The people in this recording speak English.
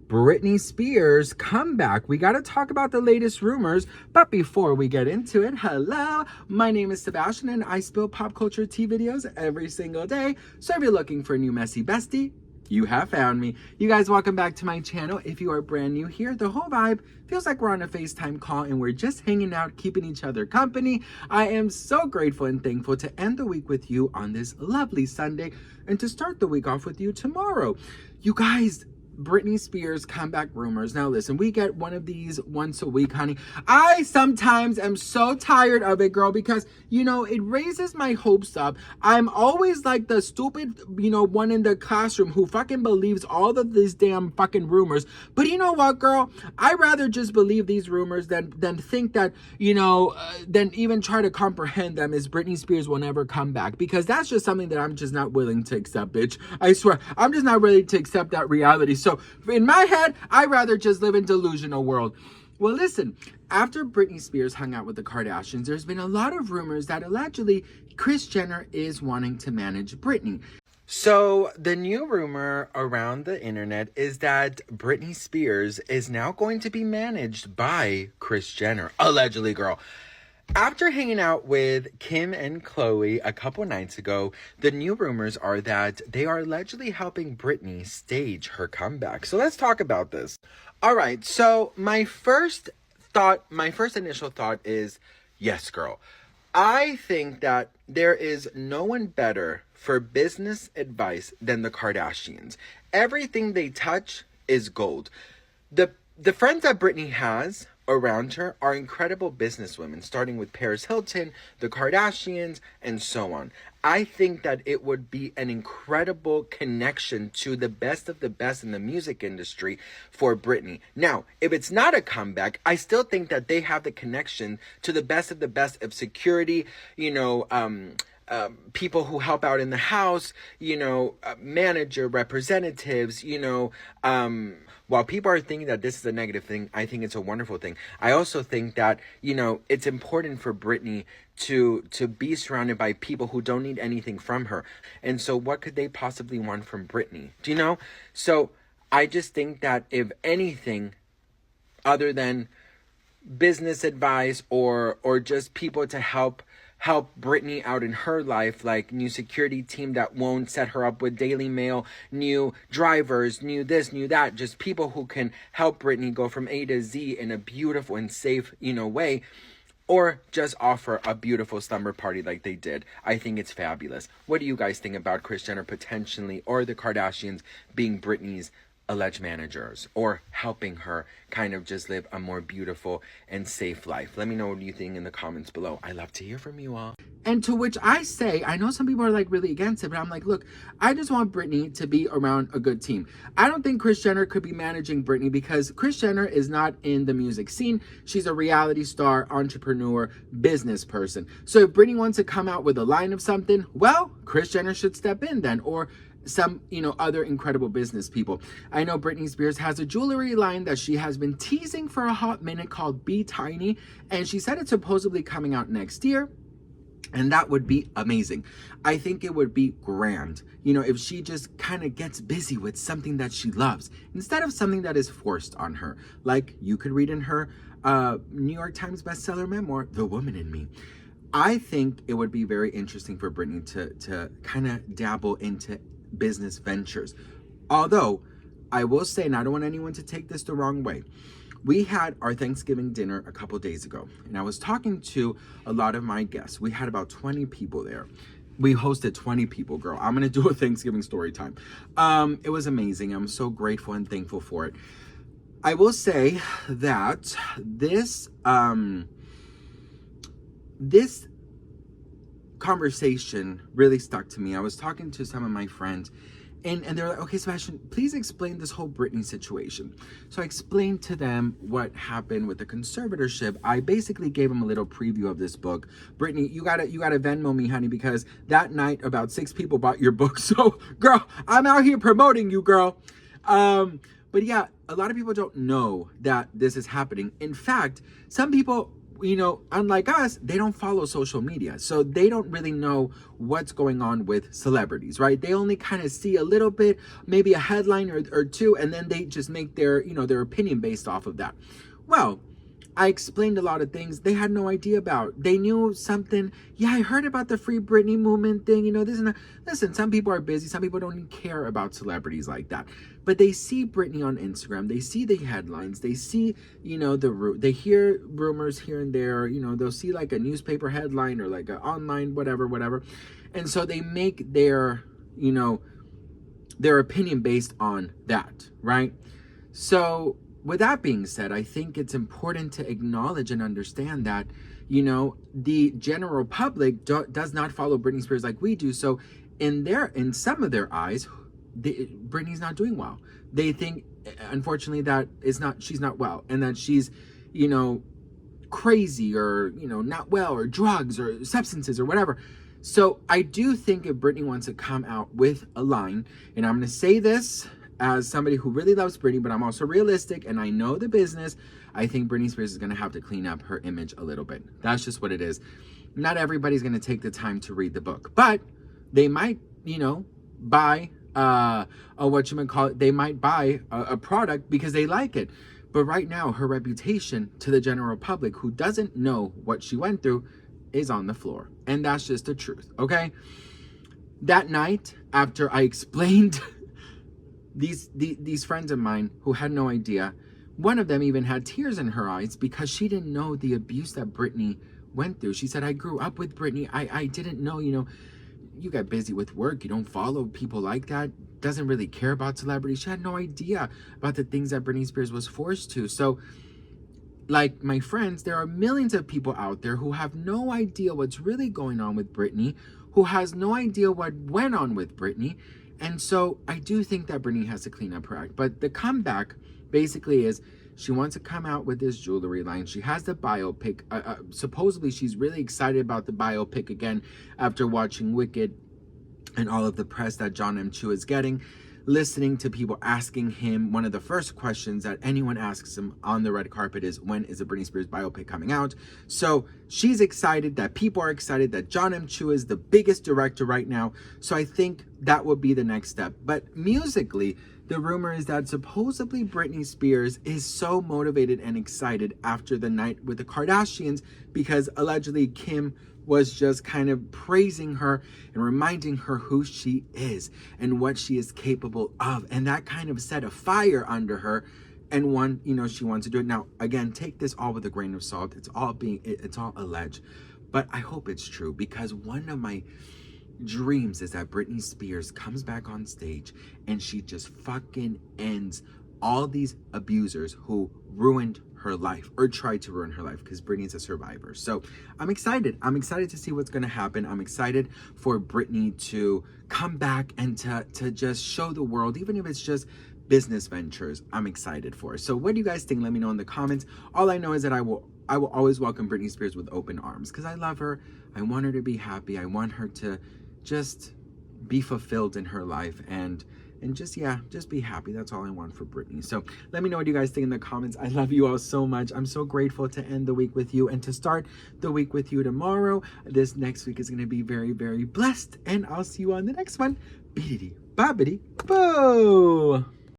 Britney Spears comeback. We got to talk about the latest rumors, but before we get into it, hello, my name is Sebastian and I spill pop culture tea videos every single day. So if you're looking for a new messy bestie, you have found me. You guys, welcome back to my channel. If you are brand new here, the whole vibe feels like we're on a FaceTime call and we're just hanging out, keeping each other company. I am so grateful and thankful to end the week with you on this lovely Sunday and to start the week off with you tomorrow. You guys, Britney Spears comeback rumors. Now listen, we get one of these once a week, honey. I sometimes am so tired of it, girl, because, you know, it raises my hopes up. I'm always like the stupid, you know, one in the classroom who fucking believes all of these damn fucking rumors. But you know what, girl? I'd rather just believe these rumors than think that, you know, than even try to comprehend them as Britney Spears will never come back. Because that's just something that I'm just not willing to accept, bitch. I swear, I'm just not ready to accept that reality. So in my head, I'd rather just live in delusional world. Well, listen, after Britney Spears hung out with the Kardashians, there's been a lot of rumors that allegedly Kris Jenner is wanting to manage Britney. So the new rumor around the internet is that Britney Spears is now going to be managed by Kris Jenner. Allegedly, girl. After hanging out with Kim and Khloe a couple nights ago, the new rumors are that they are allegedly helping Britney stage her comeback. So let's talk about this. All right, so my first initial thought is, yes, girl. I think that there is no one better for business advice than the Kardashians. Everything they touch is gold. The friends that Britney has around her are incredible businesswomen, starting with Paris Hilton, the Kardashians, and so on. I think that it would be an incredible connection to the best of the best in the music industry for Britney. Now, if it's not a comeback, I still think that they have the connection to the best of the best of security, you know, people who help out in the house, you know, manager, representatives, you know, while people are thinking that this is a negative thing, I think it's a wonderful thing. I also think that, you know, it's important for Britney to be surrounded by people who don't need anything from her. And so what could they possibly want from Britney? Do you know? So I just think that if anything other than business advice or just people to help Britney out in her life, like new security team that won't set her up with Daily Mail, new drivers, new this, new that, just people who can help Britney go from A to Z in a beautiful and safe, you know, way, or just offer a beautiful slumber party like they did. I think it's fabulous. What do you guys think about Kris Jenner potentially, or the Kardashians being Britney's alleged managers, or helping her kind of just live a more beautiful and safe life? Let me know what you think in the comments below. I love to hear from you all. And to which I say, I know some people are like really against it, but I'm like, look, I just want Britney to be around a good team. I don't think Kris Jenner could be managing Britney because Kris Jenner is not in the music scene. She's a reality star, entrepreneur, business person. So if Britney wants to come out with a line of something, well, Kris Jenner should step in then, or some, you know, other incredible business people. I know Britney Spears has a jewelry line that she has been teasing for a hot minute called Be Tiny, and she said it's supposedly coming out next year, and that would be amazing. I think it would be grand, you know, if she just kind of gets busy with something that she loves instead of something that is forced on her, like you could read in her New York Times bestseller memoir, The Woman in Me. I think it would be very interesting for Britney to kind of dabble into business ventures. Although I will say, and I don't want anyone to take this the wrong way, we had our Thanksgiving dinner a couple days ago, and I was talking to a lot of my guests. We had about 20 people there. We hosted 20 people, girl. I'm gonna do a Thanksgiving story time. It was amazing. I'm so grateful and thankful for it. I will say that this conversation really stuck to me. I was talking to some of my friends, and they're like, okay, Sebastian, please explain this whole Britney situation. So I explained to them what happened with the conservatorship. I basically gave them a little preview of this book. Britney, you gotta Venmo me, honey, because that night about 6 people bought your book. So girl, I'm out here promoting you, girl. But yeah, a lot of people don't know that this is happening. In fact, some people you know, unlike us, they don't follow social media. So they don't really know what's going on with celebrities, right? They only kind of see a little bit, maybe a headline or two, and then they just make their, you know, their opinion based off of that. Well, I explained a lot of things they had no idea about. They knew something. Yeah, I heard about the Free Britney movement thing. You know, this and that. Listen, some people are busy. Some people don't even care about celebrities like that. But they see Britney on Instagram. They see the headlines. They see, you know, they hear rumors here and there. You know, they'll see like a newspaper headline or like an online whatever. And so they make their, you know, their opinion based on that, right? So with that being said, I think it's important to acknowledge and understand that, you know, the general public does not follow Britney Spears like we do. So in some of their eyes, Britney's not doing well. They think, unfortunately, that she's not well, and that she's, you know, crazy, or, you know, not well, or drugs or substances or whatever. So I do think if Britney wants to come out with a line, and I'm going to say this as somebody who really loves Britney, but I'm also realistic and I know the business, I think Britney Spears is going to have to clean up her image a little bit. That's just what it is. Not everybody's going to take the time to read the book, but they might, you know, buy they might buy a product because they like it. But right now, her reputation to the general public who doesn't know what she went through is on the floor. And that's just the truth, okay? That night, after I explained these friends of mine who had no idea, one of them even had tears in her eyes because she didn't know the abuse that Britney went through. She said, I grew up with Britney. I didn't know, you know, you got busy with work. You don't follow people like that. Doesn't really care about celebrities. She had no idea about the things that Britney Spears was forced to. So, like my friends, there are millions of people out there who have no idea what's really going on with Britney, who has no idea what went on with Britney. And so I do think that Britney has to clean up her act. But the comeback basically is she wants to come out with this jewelry line. She has the biopic. Supposedly she's really excited about the biopic again after watching Wicked and all of the press that John M. Chu is getting. Listening to people asking him, one of the first questions that anyone asks him on the red carpet is, when is the Britney Spears biopic coming out? So she's excited, that people are excited, that John M. Chu is the biggest director right now. So I think that would be the next step. But musically, the rumor is that supposedly Britney Spears is so motivated and excited after the night with the Kardashians because allegedly Kim was just kind of praising her and reminding her who she is and what she is capable of. And that kind of set a fire under her. And you know, she wants to do it. Now, again, take this all with a grain of salt. It's all alleged. But I hope it's true, because one of my dreams is that Britney Spears comes back on stage and she just fucking ends all these abusers who ruined her life or tried to ruin her life, because Britney's a survivor. So I'm excited. I'm excited to see what's going to happen. I'm excited for Britney to come back and to just show the world, even if it's just business ventures. I'm excited for it. So what do you guys think? Let me know in the comments. All I know is that I will always welcome Britney Spears with open arms, because I love her. I want her to be happy. I want her to just be fulfilled in her life and just be happy. That's all I want for Britney. So let me know what you guys think in the comments. I love you all so much. I'm so grateful to end the week with you and to start the week with you tomorrow. This next week is going to be very, very blessed, and I'll see you on the next one. Biddity bobbity boo.